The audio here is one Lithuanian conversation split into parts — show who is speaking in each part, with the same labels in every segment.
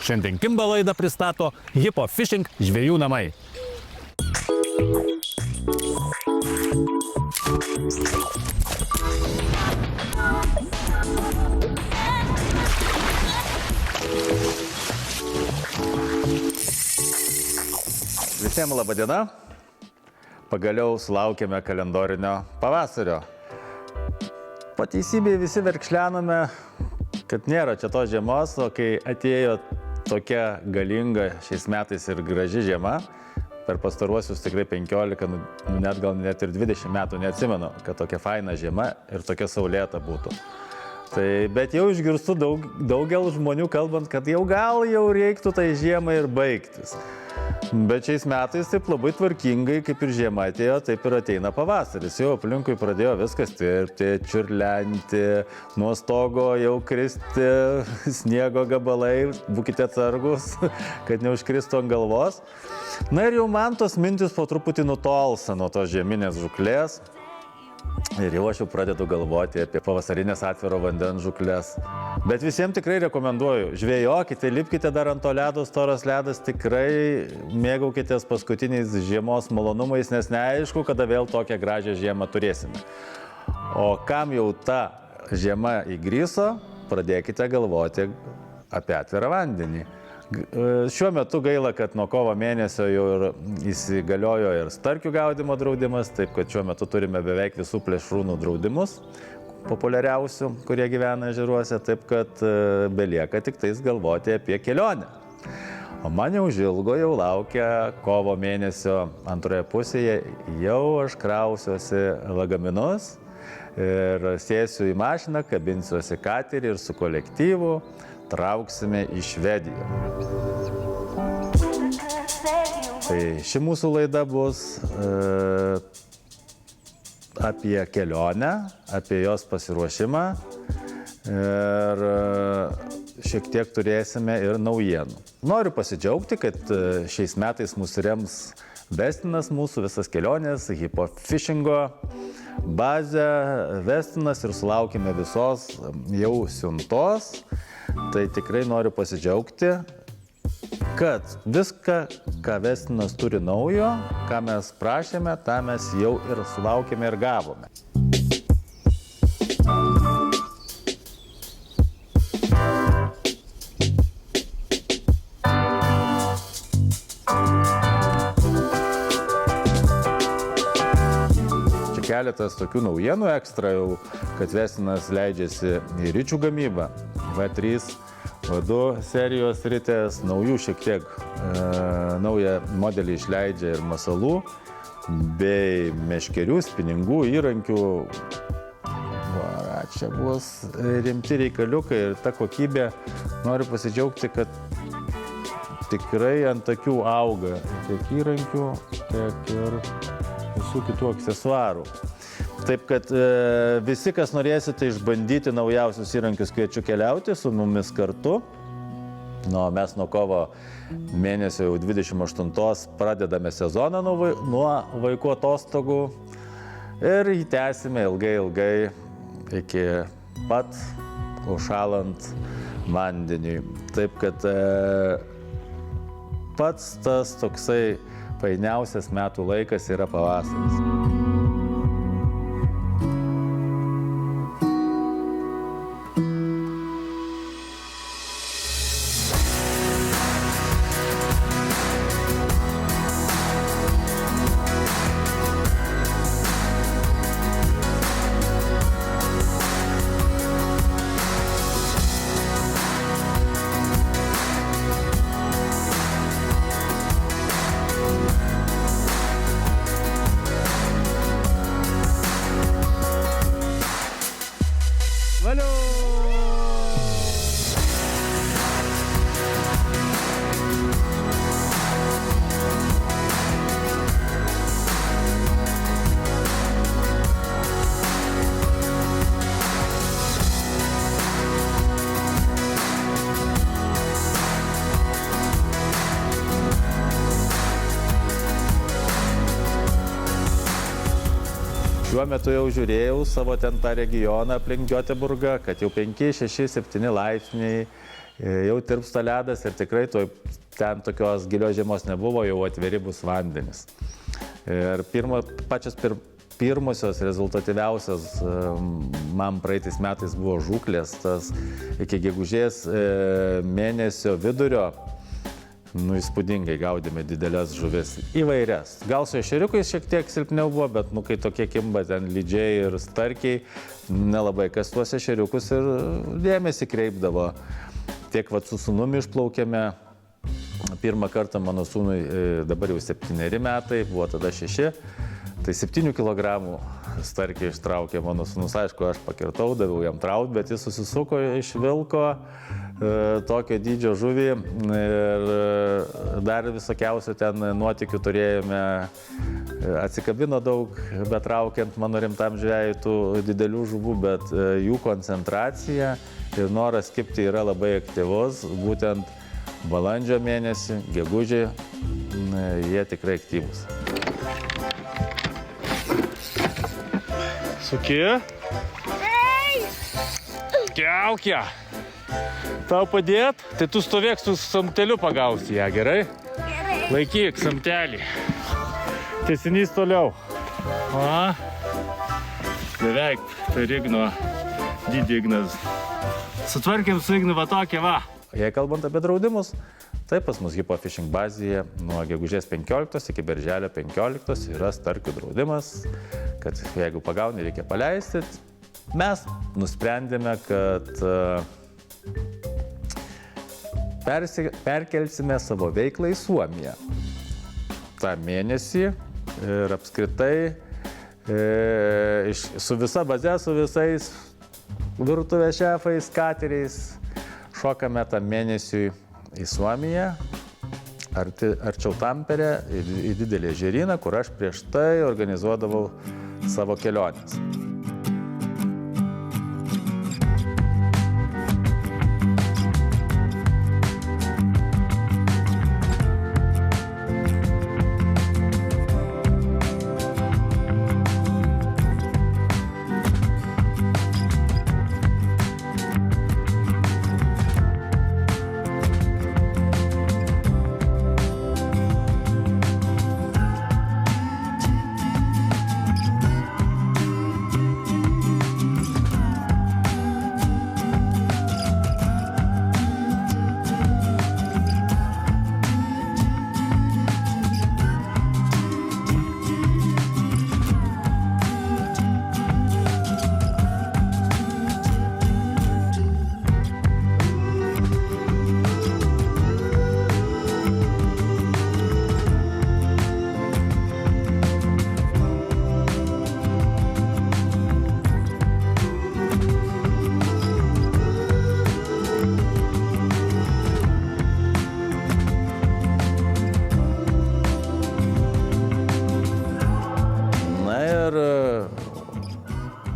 Speaker 1: Šiandien Kimba laidą pristato Hipo Fishing žvejų namai. Visiems laba diena. Pagaliau sulaukėme kalendorinio pavasario. Po teisybėje visi verkšlename, kad nėra čia to žiemos, o kai atėjo tokia galinga šiais metais ir graži žiema, per pastaruosius tikrai 15, net ir 20 metų neatsimenu, kad tokia faina žiema ir tokia saulėta būtų. Tai, bet jau išgirstu daugel žmonių kalbant, kad jau reiktų tai žiemai ir baigtis. Bet šiais metais taip labai tvarkingai, kaip ir žiema atėjo, taip ir ateina pavasaris. Jau aplinkui pradėjo viskas tirpti, čiurlenti, nuo stogo jau kristi sniego gabalai, būkite atsargus, kad neužkristų ant galvos. Na ir jau man tos mintis po truputį nutolsta nuo tos žieminės žuklės. Ir jau aš jau pradedu galvoti apie pavasarinės atviro vandens žuklės. Bet visiems tikrai rekomenduoju, žvejokite, lipkite dar ant to ledo, storas ledas, tikrai mėgaukitės paskutiniais žiemos malonumais, nes neaišku, kada vėl tokią gražią žiemą turėsime. O kam jau ta žiema įgryso, pradėkite galvoti apie atvirą vandenį. Šiuo metu gaila, kad nuo kovo mėnesio jau ir įsigaliojo ir starkių gaudymo draudimas, taip kad šiuo metu turime beveik visų plėšrūnų draudimus, populiariausių, kurie gyvena ežeruose, taip kad belieka tik tais galvoti apie kelionę. O man jau žilgo jau laukia kovo mėnesio antroje pusėje, jau aš krausiuosi lagaminus ir sėsiu į mašiną, kabinsiuosi katerį ir su kolektyvu trauksime į Švediją. Tai ši mūsų laida bus apie kelionę, apie jos pasiruošimą ir šiek tiek turėsime ir naujienų. Noriu pasidžiaugti, kad šiais metais mūsų rems Vestinas, mūsų visas kelionės, Hipo Fishingo bazę Vestinas ir sulaukime visos jau siuntos. Tai tikrai noriu pasidžiaugti, kad viską, ką Vestinas turi naujo, ką mes prašėme, tą mes jau ir sulaukėme ir gavome. Čia keletas tokių naujienų ekstra jau, kad Vestinas leidžiasi į ričių gamybą. V3, V2 serijos ritės, naujų šiek tiek naują modelį išleidžia ir masalų, bei meškerių, spiningų, įrankių. Čia bus rimti reikaliukai ir ta kokybė, noriu pasidžiaugti, kad tikrai ant akių auga tiek įrankių, tiek ir visų kitų aksesuarų. Taip kad visi, kas norėsite išbandyti naujausius įrankius, kviečiu keliauti su mumis kartu. Mes nuo kovo mėnesio jau 28 pradedame sezoną nuo vaikų atostogų ir jį tęsime ilgai iki pat užšąlant vandeniui. Taip kad pats tas toksai fainiausias metų laikas yra pavasaris. Šiuo metu jau žiūrėjau savo ten tą regioną aplink Göteborgą, kad jau 5, 6, 7 laipsniai jau tirpsta ledas ir tikrai ten tokios gilios žiemos nebuvo, jau atviri bus vandenis. Ir pačios pirmosios rezultatyviausios man praeitais metais buvo žūklės, tas iki gegužės mėnesio vidurio, įspūdingai gaudėme didelės žuvis įvairias. Gal su ešeriukais šiek tiek silpniau buvo, bet kai tokie kimba ten lydžiai ir starkiai, nelabai kas tuos ešeriukus ir dėmesį kreipdavo. Tiek su sūnumi išplaukėme. Pirmą kartą mano sūnui dabar jau 7 metai, buvo tada 6. Tai 7 kilogramų starkį ištraukė mano sūnus, aišku, aš pakirtau, daviau jam traut, bet jis susisuko iš vilko tokio dydžio žuvį ir dar visokiausių ten nuotykių turėjome. Atsikabino daug, betraukiant mano rimtam žvejui tų didelių žuvų, bet jų koncentracija ir noras kibti yra labai aktyvus, būtent balandžio mėnesį, gegužį, jie tikrai aktyvūs.
Speaker 2: Suki. Kiaukė. Tau padėt? Tai tu stovėk su samteliu pagausi ją, gerai?
Speaker 3: Gerai.
Speaker 2: Laikyk samtelį. Tęsinys toliau. O. Beveik per Igno, didį Ignas. Sutvarkėm su Ignu va tokią va.
Speaker 1: Jei kalbant apie draudimus, tai pas mus Hipofishing bazėje nuo gegužės 15 iki birželio 15 yra starkių draudimas, kad jeigu pagauni, reikia paleisti. Mes nusprendėme, kad perkelsime savo veiklą į Suomiją tą mėnesį ir apskritai su visa baze, su visais virtuvės šefais, kateriais šokame tą mėnesiui į Suomiją, arčiau Tamperę, į didelį ežeryną, kur aš prieš tai organizuodavau savo keliones.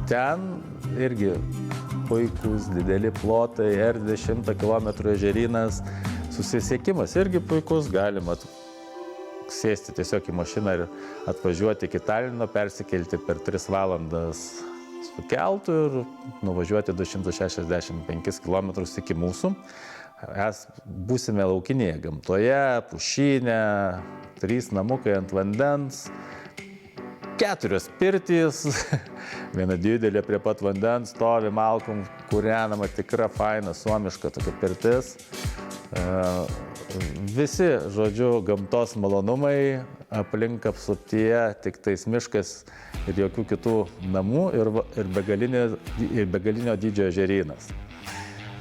Speaker 1: Ten irgi puikus, dideli plotai, erdvė 100 km ežerynas, susisiekimas irgi puikus, galima sėsti tiesiog į mašiną ir atvažiuoti iki Talino, persikelti per 3 valandas su keltu ir nuvažiuoti 265 km iki mūsų. Būsime laukinėje gamtoje, pušyne, 3 namukai ant vandens, 4 pirtys, viena didelė prie pat vandens, stovi malkom, kūrenama tikra faina, suomiška tokia pirtis. Visi, žodžiu, gamtos malonumai, aplink apsuptyje, tik tais miškas ir jokių kitų namų ir begalinio dydžio ežerynas.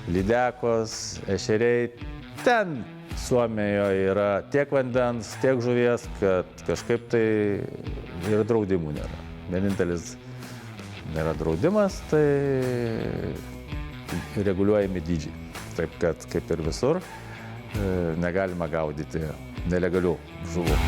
Speaker 1: Lydekos, ešeriai, ten Suomijoje yra tiek vandens, tiek žuvies, kad kažkaip tai ir draudimų nėra. Vienintelis nėra draudimas, tai reguliuojami dydžiai. Taip kad, kaip ir visur, negalima gaudyti nelegalių žuvų.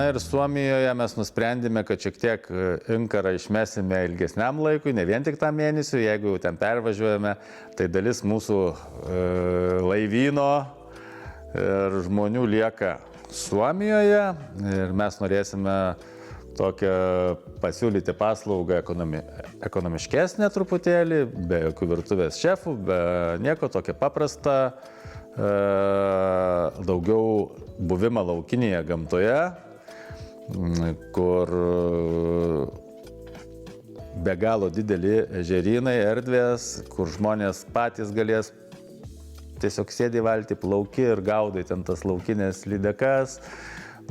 Speaker 1: Na ir Suomijoje mes nusprendėme, kad šiek tiek inkarą išmesime ilgesniam laikui, ne vien tik tą mėnesį, jeigu jau ten pervažiuojame, tai dalis mūsų laivyno ir žmonių lieka Suomijoje ir mes norėsime tokią pasiūlyti paslaugą ekonomiškesnę truputėlį, be jokių virtuvės šefų, be nieko, tokia paprasta, daugiau buvimą laukinėje gamtoje, kur be galo dideli ežerynai, erdvės, kur žmonės patys galės tiesiog sėdi valtį, plauki ir gaudai ten tas laukinės lydekas,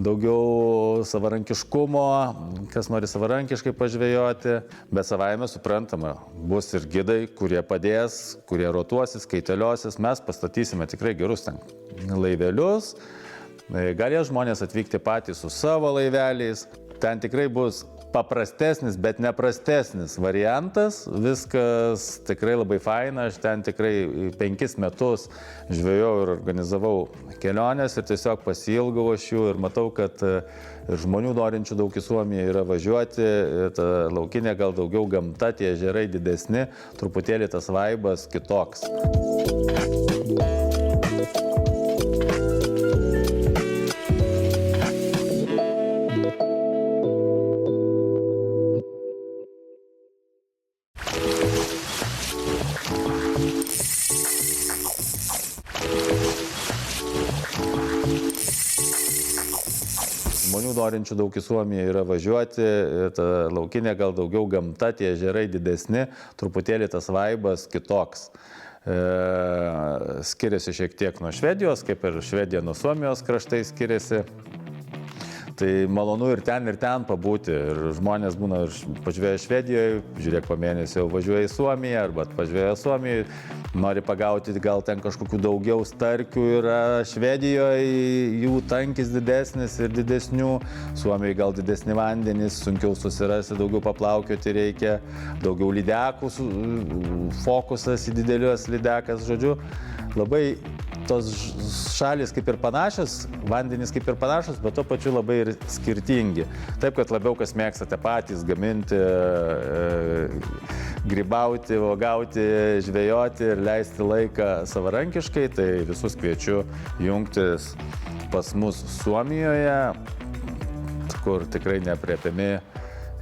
Speaker 1: daugiau savarankiškumo, kas nori savarankiškai pažvejoti, bet savaime suprantama, bus ir gidai, kurie padės, kurie rotuosis, kaitaliosis, mes pastatysime tikrai gerus ten laivelius, galės žmonės atvykti patys su savo laiveliais, ten tikrai bus paprastesnis, bet neprastesnis variantas, viskas tikrai labai faina, aš ten tikrai 5 metus žvejau ir organizavau keliones ir tiesiog pasiilgau aš jų ir matau, kad žmonių norinčių daug į Suomiją yra važiuoti, ta laukinė gal daugiau gamta, tie ežerai didesni, truputėlį tas vaibas kitoks. Žmonių norinčių daug į Suomiją yra važiuoti, ta laukinė gal daugiau gamta, tie ežerai didesni, truputėlį tas vaibas kitoks. Skiriasi šiek tiek nuo Švedijos, kaip ir Švedija nuo Suomijos kraštai skiriasi. Tai malonu ir ten pabūti. Ir žmonės būna pažvėję Švedijoje, žiūrėk, po mėnesio važiuoja į Suomiją, arba pažvėję Suomijoje, nori pagauti gal ten kažkokių daugiau starkių, yra Švedijoje jų tankis didesnis ir didesnių, Suomijoje gal didesni vandenys, sunkiau susirasti, daugiau paplaukioti reikia, daugiau lydekų, fokusas į didelius lydekas, žodžiu, labai tos šalys kaip ir panašios, vandenys kaip ir panašus, bet to pačiu labai ir skirtingi. Taip, kad labiau kas mėgstate patys gaminti, grybauti, uogauti, žvejoti ir leisti laiką savarankiškai, tai visus kviečiu jungtis pas mus Suomijoje, kur tikrai neaprėpiami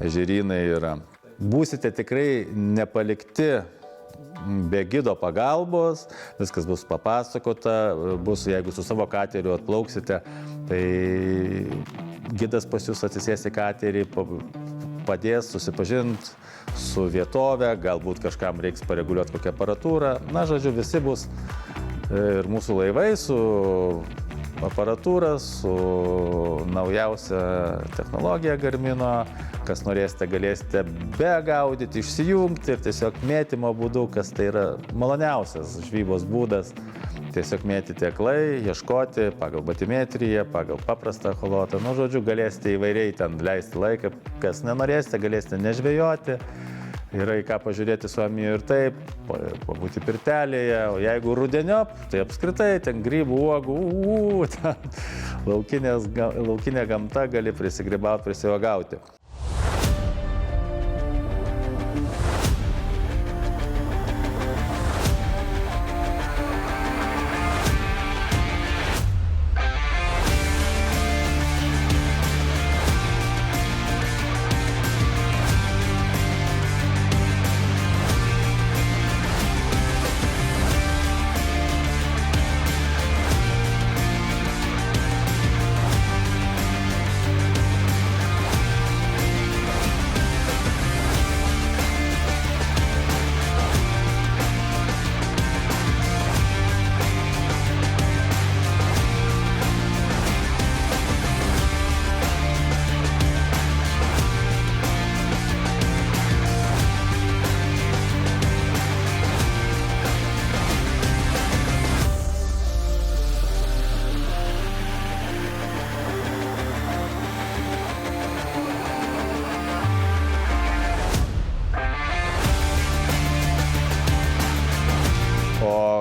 Speaker 1: ežerynai yra. Būsite tikrai nepalikti be gido pagalbos, viskas bus papasakota, bus, jeigu su savo kateriu atplauksite, tai gidas pas jūs atsisės į katerį, padės susipažinti su vietove, galbūt kažkam reiks pareguliuoti kokią aparatūrą. Na, žodžiu, visi bus ir mūsų laivai su aparatūra, su naujausia technologija Garmino. Kas norėsite, galėsite be gaudyti, išsijungti ir tiesiog mėtymo būdu, kas tai yra maloniausias žvybos būdas. Tiesiog mėtyti aklai, ieškoti pagal batimetriją, pagal paprastą echolotą. Nu, žodžiu, galėsite įvairiai ten leisti laiką. Kas nenorėsite, galėsite nežvejoti. Yra į ką pažiūrėti Suomijoje ir taip, pabūti pirtelėje, o jeigu rudeniop, tai apskritai ten grybų, uogų, laukinė gamta gali prisigrybauti, prisiuogauti.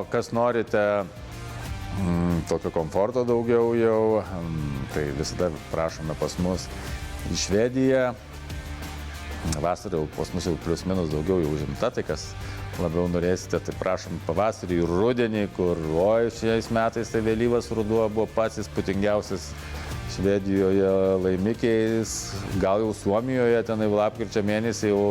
Speaker 1: Kas norite tokio komforto daugiau jau, tai visada prašome pas mus į Švediją. Vasarą pas mus jau plius minus daugiau jau užimta, tai kas labiau norėsite, tai prašom pavasarį ir rudenį, kur šiais metais tai vėlyvas ruduo buvo pats įspūdingiausias Švedijoje laimikiais, gal jau Suomijoje, tenai lapkričio mėnesį jau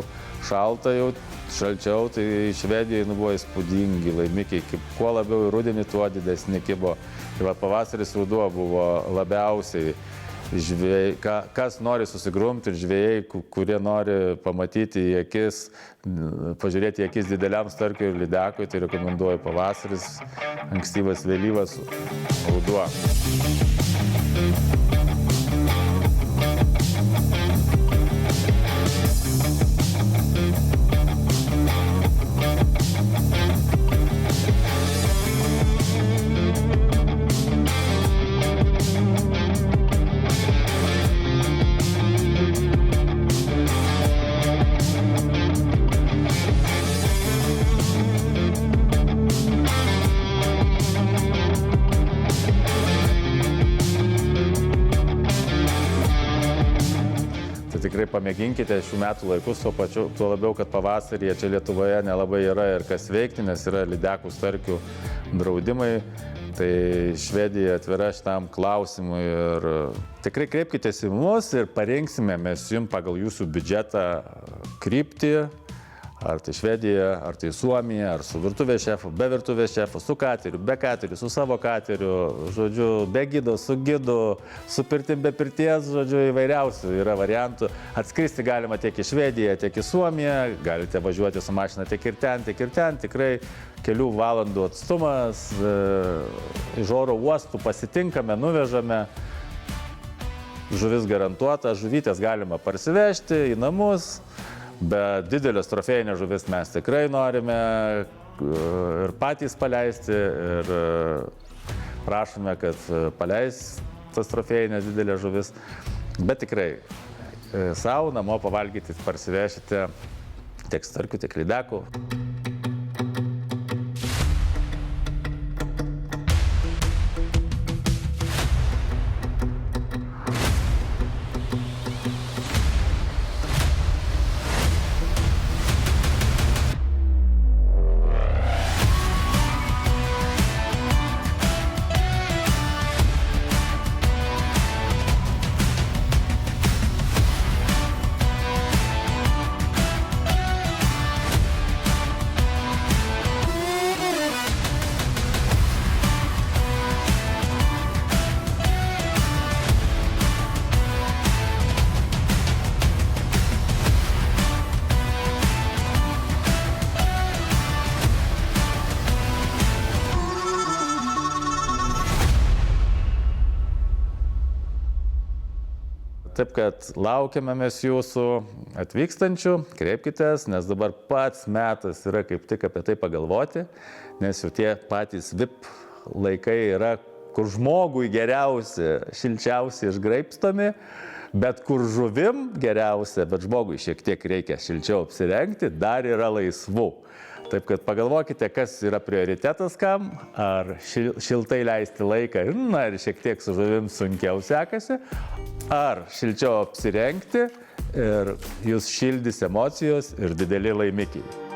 Speaker 1: šalta, jau šalčiau, tai Švedijoje buvo įspūdingi laimikiai, kuo labiau į rudenį, tuo didesni kibo. Tai pavasaris ruduo buvo labiausiai žvėjai, kas nori susigrumti ir žvėjai, kurie nori pamatyti į akis, pažiūrėti į akis dideliam starkiui ir lydekui, tai rekomenduoju pavasaris, ankstyvas vėlyvas ruduo. Tikrai pamėginkite šių metų laikus, tuo labiau, kad pavasarį čia Lietuvoje nelabai yra ir kas veikti, nes yra lydekų starkių draudimai. Tai Švedija atvira šitam klausimui ir tikrai kreipkitės į mus ir parinksime mes jums pagal jūsų biudžetą kryptį. Ar tai Švedija, ar tai Suomija, ar su virtuvės šefu, be virtuvės šefu, su kateriu, be kateriu, su savo kateriu, žodžiu, be gido, su gidu, su pirtim, be pirties, žodžiu, įvairiausių yra variantų. Atskristi galima tiek į Švediją, tiek į Suomiją, galite važiuoti su mašina tiek ir ten, tikrai kelių valandų atstumas, iš oro uostų pasitinkame, nuvežame. Žuvis garantuota, žuvytės galima parsivežti į namus. Bet didelės trofėjinės žuvis mes tikrai norime ir patys paleisti ir prašome, kad paleis tas trofėjinės didelės žuvis. Bet tikrai savo namo pavalgyti parsivešite tiek starkių, tiek lydekų. Taip, kad laukiame mes jūsų atvykstančių, kreipkitės, nes dabar pats metas yra kaip tik apie tai pagalvoti, nes jau tie patys VIP laikai yra, kur žmogui geriausia, šilčiausiai išgraibstomi, bet kur žuvim geriausia, bet žmogui šiek tiek reikia šilčiau apsirengti, dar yra laisvų. Taip, kad pagalvokite, kas yra prioritetas kam, ar šiltai leisti laiką, na ir šiek tiek su žuvim sunkiau sekasi, ar šilčiau apsirengti ir jūs šildys emocijos ir dideli laimikiai.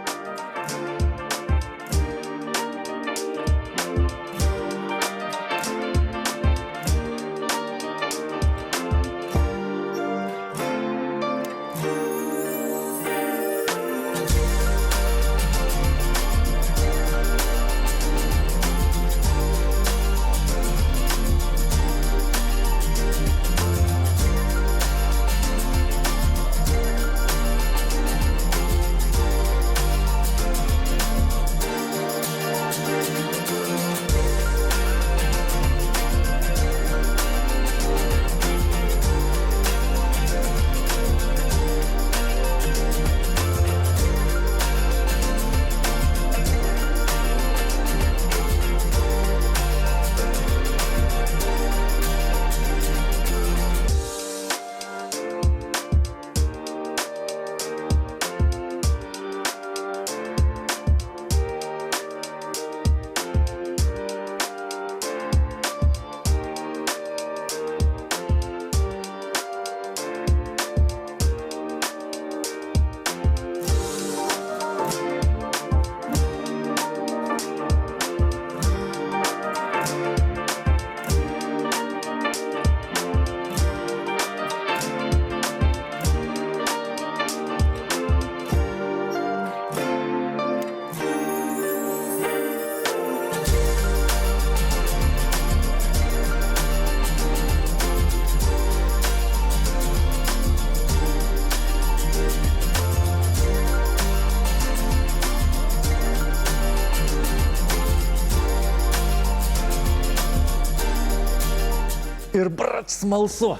Speaker 1: Ir smalsu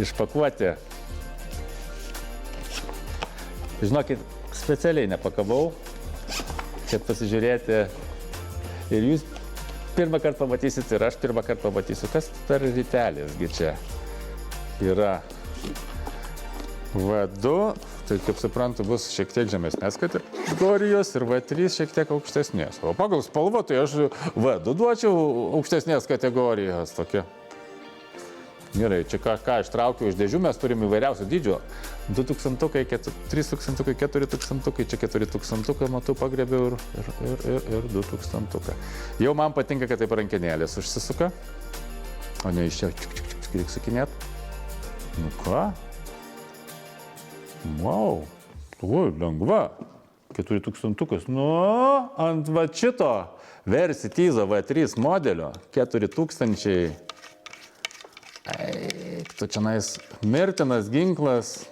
Speaker 1: išpakuoti. Žinokit, specialiai nepakabau, kad pasižiūrėti. Ir jūs pirmą kartą pamatysit ir aš pirmą kartą pamatysiu, kas per ritelėsgi čia yra. V2, tai kaip suprantu, bus šiek tiek žemesnės kategorijos ir V3 šiek tiek aukštesnės. O pagal spalvą tai aš V2 duočiau aukštesnės kategorijos tokia. Gerai, čia ką ištraukiau iš dėžių, mes turim įvairiausių dydžio. 2000, 3000, 4000, čia 4000, matau, pagrėbiau ir 2000. Jau man patinka, kad taip rankenėlės užsisuka, o ne iš čia, reikia sukinėt. Nu ką? Wow, lengva. 4000. Nu, ant va šito Versitizo V3 modelio 4000. Eik, tu čianais mirtinas ginklas.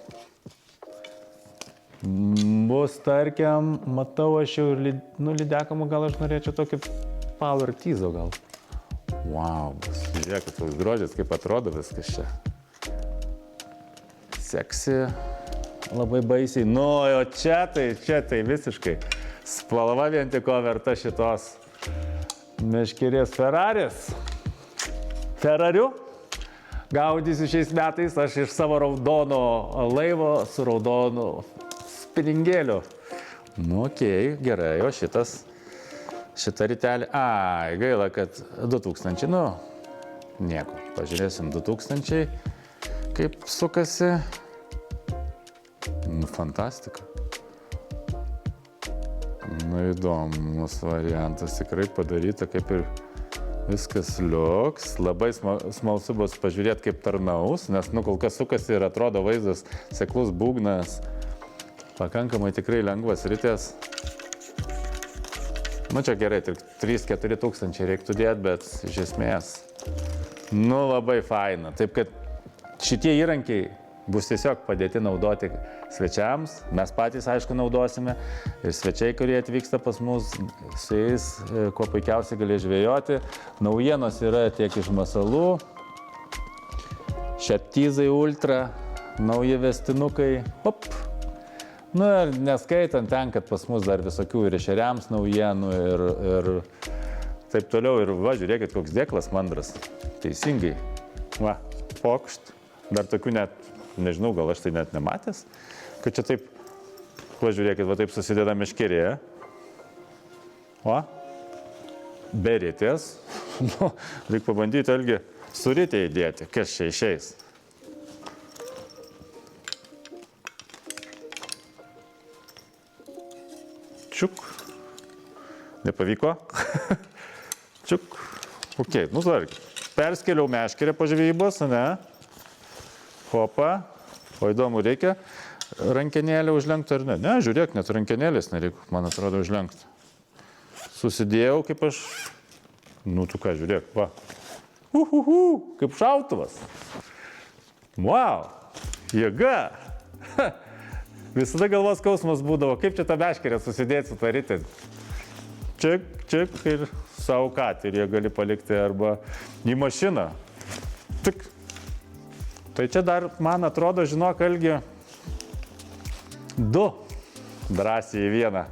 Speaker 1: Bus, tarkim, matau, aš jau lydekamų, gal aš norėčiau tokį Power Tizo gal. Wow, žiūrėkit, toks grožis, kaip atrodo viskas čia. Seksi, labai baisiai. Nu, o čia tai visiškai spalva vien tik ko verta šitos meškerės Ferrariu. Gaudysiu šiais metais aš iš savo raudono laivo su raudonu spiningėliu. Nu, okei, gerai, o šitą ritelį. Ai, gaila, kad 2000, nu, nieko. Pažiūrėsim 2000, kaip sukasi. Nu, fantastika. Nu, įdomus variantas, tikrai padaryta kaip ir viskas liuks. Labai smalsu bus pažiūrėti, kaip tarnaus, nes, nu, kol kas sukasi ir atrodo vaizdas seklus būgnas. Pakankamai tikrai lengvas ritės. Nu, čia gerai, tik 3-4 tūkstančiai reiktų dėti, bet iš esmės, nu, labai faina. Taip, kad šitie įrankiai bus tiesiog padėti naudoti svečiams. Mes patys, aišku, naudosime. Ir svečiai, kurie atvyksta pas mus, su jais kuo puikiausiai gali žvejoti. Naujienos yra tiek iš masalų. Šeptizai Ultra, nauji vestinukai. Hop. Nu ir neskaitant ten, kad pas mus dar visokių ir ešeriams naujienų ir taip toliau. Ir va, žiūrėkit, koks dėklas mandras. Teisingai. Va, pokšt. Dar tokių net, nežinau, gal aš tai net nematęs, kad čia taip, va, žiūrėkit, va taip susideda meškerė. O, be ritės. Nu, reikia pabandyti, Algi, su ritė įdėti, kas čia išeis. Čiuk. Nepavyko? Čiuk. Ok, nu, svarg. Perskėliau meškerę po žvejybos, ne? Hopa. O įdomu, reikia rankenėlę užlenkti ar ne? Ne, žiūrėk, net rankenėlės nereikia, man atrodo, užlenkti. Susidėjau, kaip aš... Nu, tu ką, žiūrėk, va. Kaip šautuvas. Wow, jėga. Visada galvos skausmas būdavo, kaip čia tą meškerę susidėti su tą ritę. Čik ir savo katerį gali palikti arba į mašiną. Tik. Tai čia dar, man atrodo, žinok, Algi, 2 drąsiai į vieną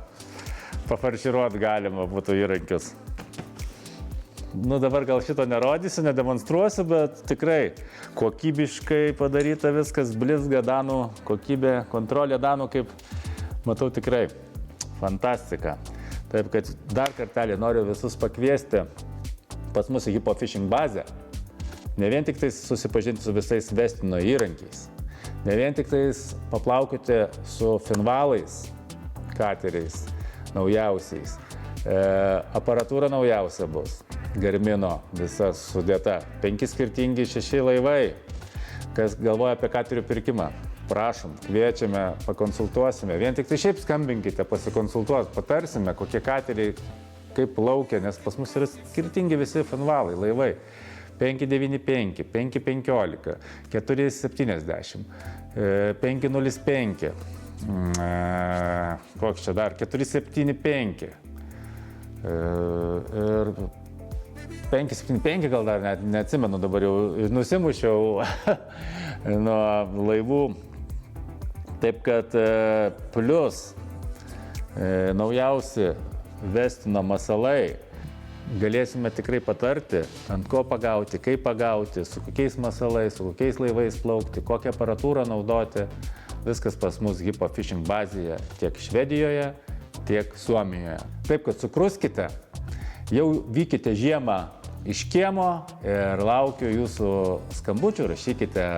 Speaker 1: pafarširuot galima būtų įrankius. Nu, dabar gal šito nerodysiu, nedemonstruosiu, bet tikrai kokybiškai padaryta viskas, blizga danų kokybė, kontrolė danų, kaip matau, tikrai fantastika. Taip, kad dar kartelį noriu visus pakviesti pas mus į Hipofishing bazę. Ne vien tik tais susipažinti su visais Vestino įrankiais, ne vien tik tais paplaukite su finvalais, kateriais, naujausiais. Aparatūra naujausia bus, Garmino visa sudėta, 5 skirtingi 6 laivai. Kas galvoja apie katerių pirkimą, prašom, kviečiame, pakonsultuosime. Vien tik tai šiaip skambinkite, pasikonsultuos, patarsime, kokie kateriai, kaip plaukia, nes pas mus yra skirtingi visi finvalai, laivai. 595, 515, 470, 505, koks čia dar, 475 ir 575 gal dar net neatsimenu, dabar jau nusimušiau nuo laivų. Taip kad plus naujausi Vestino masalai galėsime tikrai patarti, ant ko pagauti, kaip pagauti, su kokiais masalais, su kokiais laivais plaukti, kokią aparatūrą naudoti. Viskas pas mus Hipo Fishing bazėje tiek Švedijoje, tiek Suomijoje. Taip kad sukruskite, jau vykite žiemą iš kiemo ir laukiu jūsų skambučių, rašykite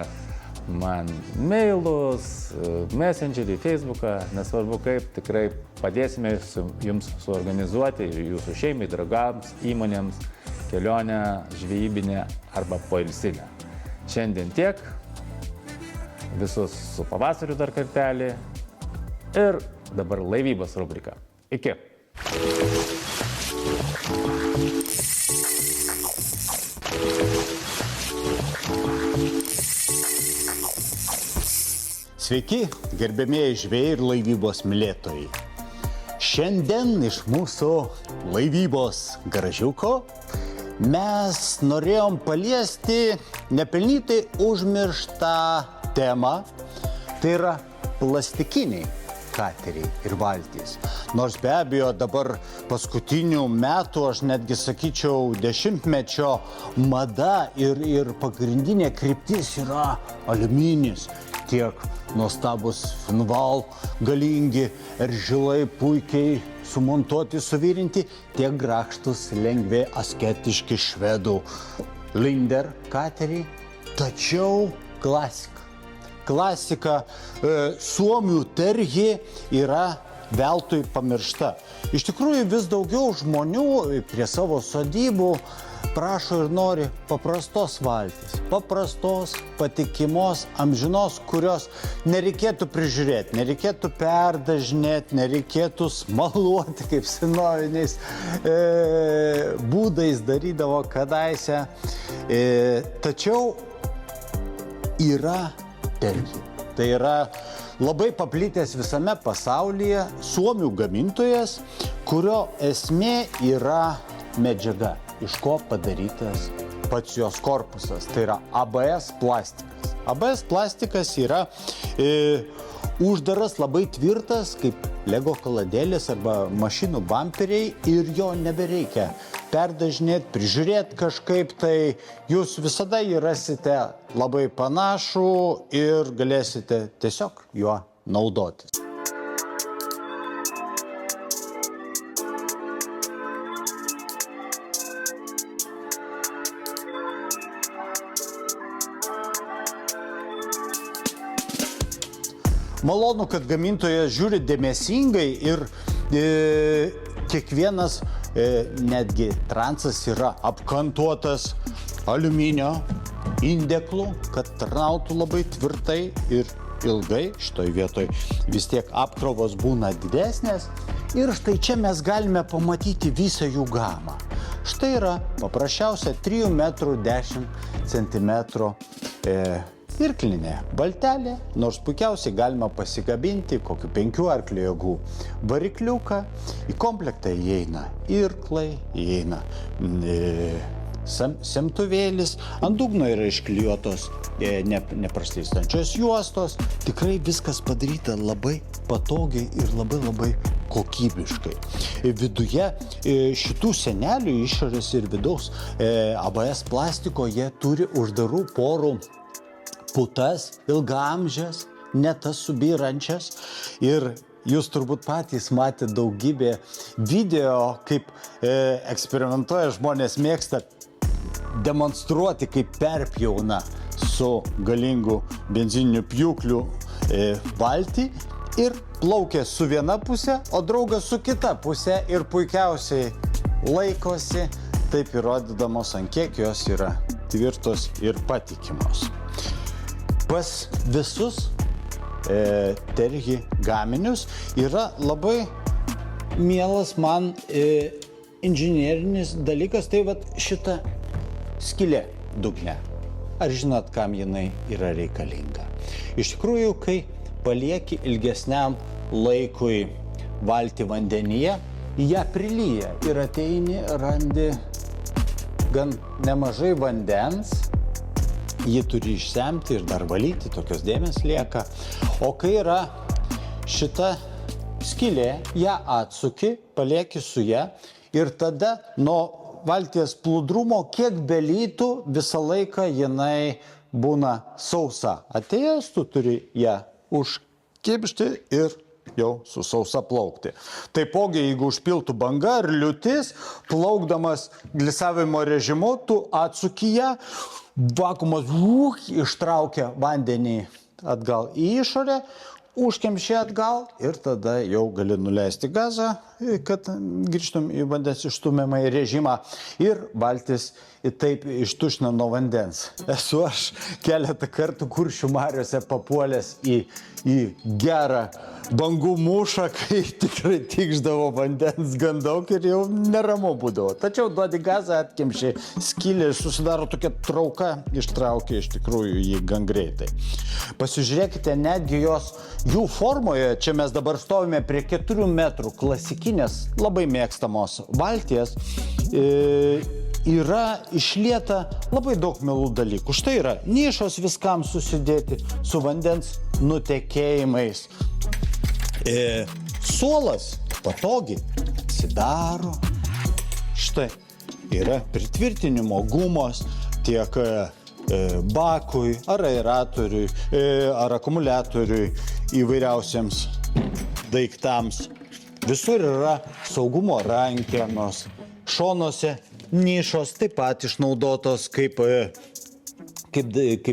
Speaker 1: man mailus, messengerį, Facebooką, nesvarbu kaip, tikrai padėsime jums suorganizuoti jūsų šeimai, draugams, įmonėms kelionę žvejybinę arba poilsinę. Šiandien tiek, visus su pavasariu dar kartelį ir dabar laivybos rubrika. Iki.
Speaker 3: Sveiki, gerbėmieji žvejai ir laivybos mylėtojai. Šiandien iš mūsų laivybos garažiuko mes norėjom paliesti nepelnytai užmirštą temą, tai yra plastikiniai kateriai ir valtys. Nors be abejo dabar paskutinių metų, aš netgi sakyčiau, dešimtmečio mada ir pagrindinė kryptis yra aliuminis. Tiek nuostabus Finval, galingi eržilai puikiai sumontuoti, suvirinti, tiek grakštus, lengvi, asketiški švedų Linder kateriai, tačiau klasika. Klasika suomių Terhi yra veltui pamiršta. Iš tikrųjų vis daugiau žmonių prie savo sodybų prašo ir nori paprastos valtys. Paprastos, patikimos, amžinos, kurios nereikėtų prižiūrėti, nereikėtų perdažinėti, nereikėtų smaluoti, kaip senoviniais būdais darydavo kadaise. Tačiau yra Terhi. Tai yra labai paplitęs visame pasaulyje suomių gamintojas, kurio esmė yra medžiaga, iš ko padarytas pats jos korpusas. Tai yra ABS plastikas. ABS plastikas yra uždaras, labai tvirtas, kaip Lego kaladėlės arba mašinų bamperiai, ir jo nebereikia perdažinėti, prižiūrėti kažkaip, tai jūs visada jį rasite labai panašų ir galėsite tiesiog juo naudotis. Malonu, kad gamintojas žiūri dėmesingai ir kiekvienas netgi transas yra apkantuotas aliuminio indeklu, kad tarnautų labai tvirtai ir ilgai. Šitoj vietoj vis tiek apkrovos būna didesnės. Ir štai čia mes galime pamatyti visą jų gamą. Štai yra paprasčiausia 3 metrų 10 centimetrų irklinė valtelė, nors puikiausiai galima pasikabinti kokių 5 arklio jėgų varikliuką. Į komplektą įeina irklai, įeina semtuvėlis, ant dugno yra išklijuotos nepraslystančios juostos. Tikrai viskas padaryta labai patogiai ir labai kokybiškai. Viduje šitų senelių išorės ir vidaus ABS plastiko jie turi uždarų porų putas, ilgaamžės, ne tas subyrančias. Ir jūs turbūt patys matėte daugybę video, kaip eksperimentuoja žmonės, mėgsta demonstruoti, kaip perpjauna su galingu benzininiu pjūkliu valtį ir plaukia su viena pusė, o draugas su kita pusė ir puikiausiai laikosi, taip įrodydamos, ant kiek jos yra tvirtos ir patikimos. Pas visus Terhi gaminius yra labai mielas man inžinierinis dalykas, tai vat šita skylė dugne. Ar žinot, kam jinai yra reikalinga? Iš tikrųjų, kai palieki ilgesniam laikui valtį vandenyje, ją prilyja ir ateini, randi gan nemažai vandens, jį turi išsemti ir dar valyti, tokios dėmės lieka. O kai yra šita skylė, ją atsuki, palieki su ją ir tada nuo valties plūdrumo, kiek belytų, visą laiką jinai būna sausa. Atėjęs, tu turi ją užkibšti ir jau su sausa plaukti. Taipogi, jeigu užpiltų banga ar liūtis, plaukdamas glisavimo režimu, tu atsuki ją, vakuumas ištraukia vandenį atgal į išorę, užkemši atgal ir tada jau gali nuleisti gazą, kad grįžtum į vandens išstumiamą režimą ir valtis taip ištuština nuo vandens. Esu aš keletą kartų Kuršių mariose papuolęs į gerą bangų mūšą, kai tikrai tikšdavo vandens gan daug ir jau neramu būdavo. Tačiau duodi gazą, atkemši skylę, susidaro tokia trauka, ištraukia iš tikrųjų jį gan greitai. Pasižiūrėkite, netgi jų formoje, čia mes dabar stovime prie 4 metrų klasikinės, labai mėgstamos valties, yra išlieta labai daug mielų dalykų. Štai yra nišos viskam susidėti su vandens nutekėjimais. Suolas patogiai atsidaro. Štai yra pritvirtinimo gumos tiek bakui, ar aeratoriui, ar akumuliatoriui, įvairiausiems daiktams. Visur yra saugumo rankenos, šonuose nišos taip pat išnaudotos kaip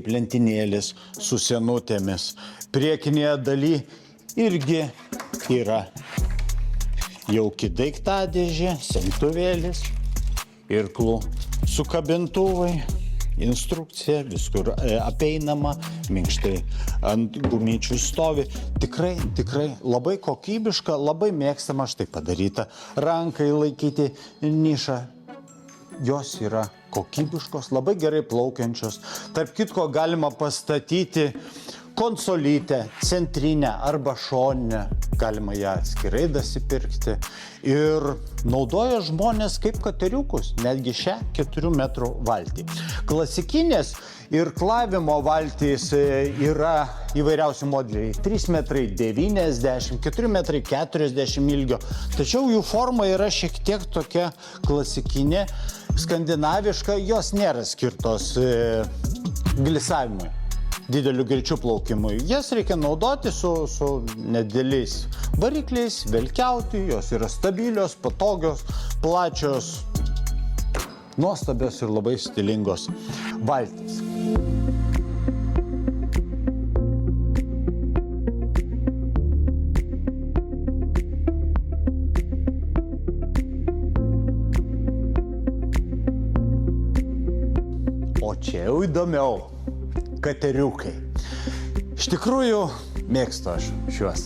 Speaker 3: lentynėlis su senutėmis. Priekinėje daly irgi yra jauki daiktadėžė, semtuvėlis, irklų sukabintuvai, instrukcija, viskur apeinama, minkštai ant gumyčių stovi. Tikrai labai kokybiška, labai mėgstama štai padaryta. Rankai laikyti nišą. Jos yra kokybiškos, labai gerai plaukiančios. Tarp kitko galima pastatyti konsolytę, centrinę arba šoninę. Galima ją atskirai dasipirkti. Ir naudoja žmonės kaip kateriukus, netgi šią 4 metrų valtį. Klasikinės irklavimo valtys yra įvairiausių modeliai. 3 metrai 90, 4 metrai 40 ilgio. Tačiau jų forma yra šiek tiek tokia klasikinė, skandinaviška. Jos nėra skirtos glisavimui, dideliu greičiu plaukimui. Jas reikia naudoti su nedideliais varikliais, velkiauti. Jos yra stabilios, patogios, plačios, nuostabios ir labai stilingos valtys. O čia jau įdomiau. Kateriukai. Iš tikrųjų, mėgstu aš šiuos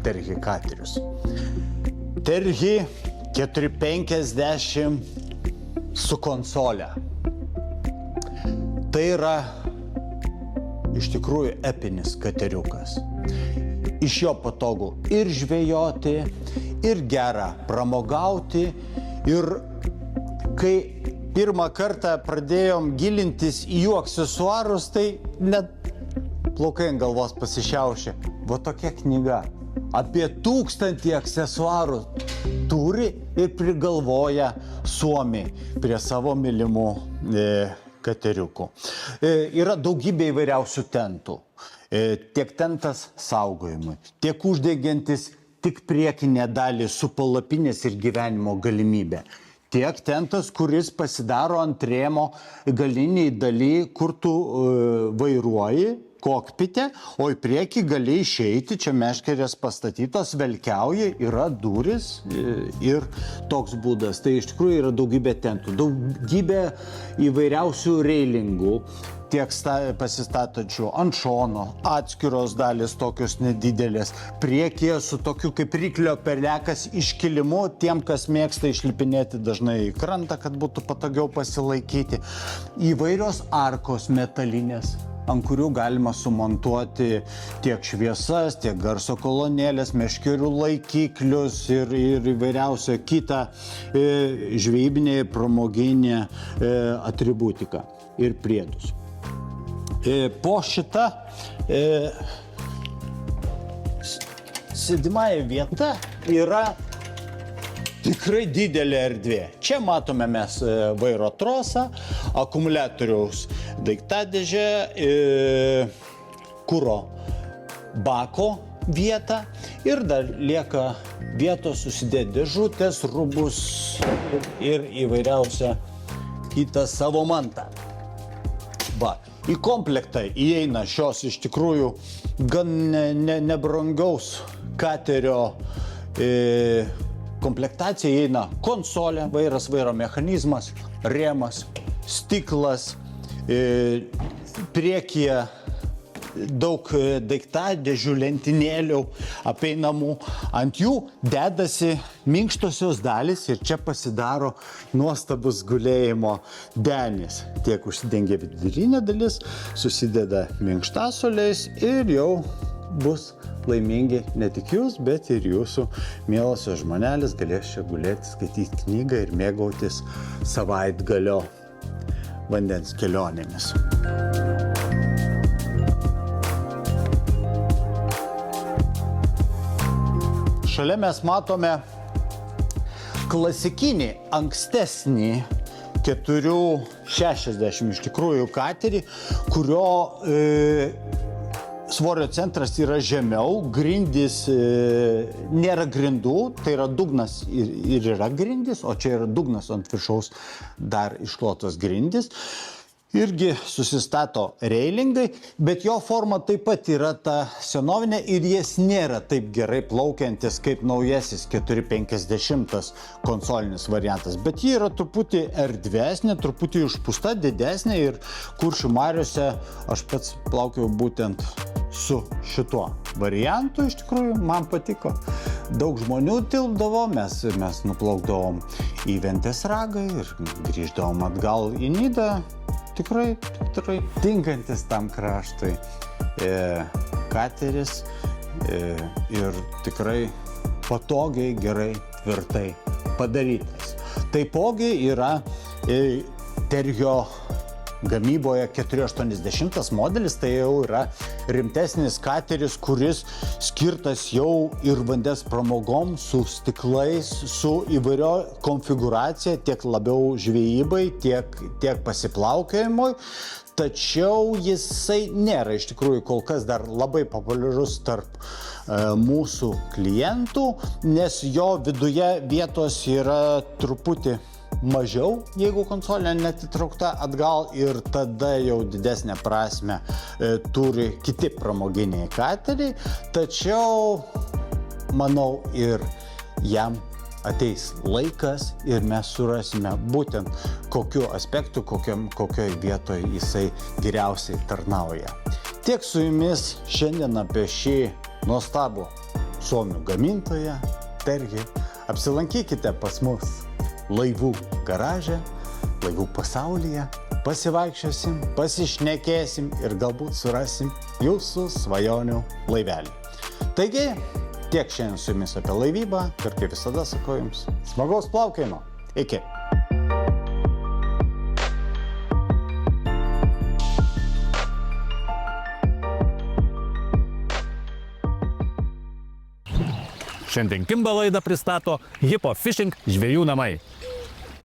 Speaker 3: Terhi katerius. Terhi 450 su konsole. Tai yra iš tikrųjų epinis kateriukas. Iš jo patogu ir žvejoti, ir gera pramogauti. Ir kai pirmą kartą pradėjom gilintis į jų aksesuarus, tai net plaukai ant galvos pasišiaušė. Va tokia knyga. Apie 1000 aksesuarų turi ir prigalvoja suomiai prie savo mylimų kateriukų. Yra daugybė įvairiausių tentų. Tiek tentas saugojimui, tiek uždegiantis tik priekinę dalį su palapinės ir gyvenimo galimybė. Tiek tentas, kuris pasidaro ant rėmo galiniai daly, kur tu vairuoji kokpite, o į priekį gali išeiti, čia meškerės pastatytos, velkiauji, yra durys ir toks būdas. Tai iš tikrųjų yra daugybė tentų, daugybė įvairiausių reilingų, tiek pasistatančių ant šono, atskiros dalis tokios nedidelės, priekyje su tokiu kaip ryklio perlekas iškilimu, tiem, kas mėgsta išlipinėti dažnai į krantą, kad būtų patogiau pasilaikyti. Įvairios arkos metalinės, ant kurių galima sumontuoti tiek šviesas, tiek garso kolonėlės, meškerių laikiklius ir įvairiausią kitą žvejybinę ir pramoginę atributiką ir priedus. Po šitą sėdimąją vietą yra tikrai didelė erdvė. Čia matome mes vairo trosą, akumuliatoriaus daiktadėžę, kuro bako vietą ir dar lieka vietos susidėti dėžutės, rūbus ir įvairiausią kitą savo mantą. Va, į komplektą įeina šios iš tikrųjų gan nebrangaus katerio komplektacija, įeina konsolė, vairas, vairo mechanizmas, rėmas, stiklas, priekyje daug daiktadėžių, lentynėlių apeinamų. Ant jų dedasi minkštosios dalys ir čia pasidaro nuostabus gulėjimo denis. Tiek užsidengia vidurinė dalis, susideda minkštasoliais ir jau bus laimingi ne tik jūs, bet ir jūsų mielosios žmonelės galės čia gulėti, skaityti knygą ir mėgautis savaitgalio vandens kelionėmis. Šalia mes matome klasikinį, ankstesnį 460 iš tikrųjų katerį, kurio svorio centras yra žemiau, grindys nėra grindų, tai yra dugnas ir yra grindys, o čia yra dugnas ant viršaus dar išklotos grindys. Irgi susistato reilingai, bet jo forma taip pat yra ta senovinė ir jis nėra taip gerai plaukiantis kaip naujasis 450 konsolinis variantas, bet ji yra truputį erdvesnė, truputį išpūsta, didesnė ir Kuršių mariose aš pats plaukiau būtent su šituo variantu, iš tikrųjų man patiko. Daug žmonių tilpdavo, mes nuplaukdavom į Ventės ragą ir grįždavom atgal į Nidą. Tikrai tinkantis tam kraštui kateris ir tikrai patogiai, gerai, tvirtai padarytas. Taipogi yra Tergio gamyboje 480 modelis, tai jau yra rimtesnis kateris, kuris skirtas jau ir vandens pramogom, su stiklais, su įvairio konfiguracija, tiek labiau žvejybai, tiek pasiplaukiojimui. Tačiau jisai nėra iš tikrųjų kol kas dar labai populiarus tarp mūsų klientų, nes jo viduje vietos yra truputį mažiau, jeigu konsolė netitraukta atgal, ir tada jau didesnę prasmę turi kiti pramoginiai kateriai, tačiau manau ir jam ateis laikas ir mes surasime būtent kokiu aspektu, kokioj vietoj jisai geriausiai tarnauja. Tiek su jumis šiandien apie šį nuostabų suomių gamintoją Tergi. Apsilankykite pas mus laivų garaže, laivų pasaulyje, pasivaikščiosim, pasišnekėsim ir galbūt surasim jūsų svajonių laivelį. Taigi, tiek šiandien su jumis apie laivybą ir kaip visada sakau jums, smagaus plaukiojimo. Iki.
Speaker 4: Šiandien Kimba laidą pristato Hipo Fishing žvejų namai.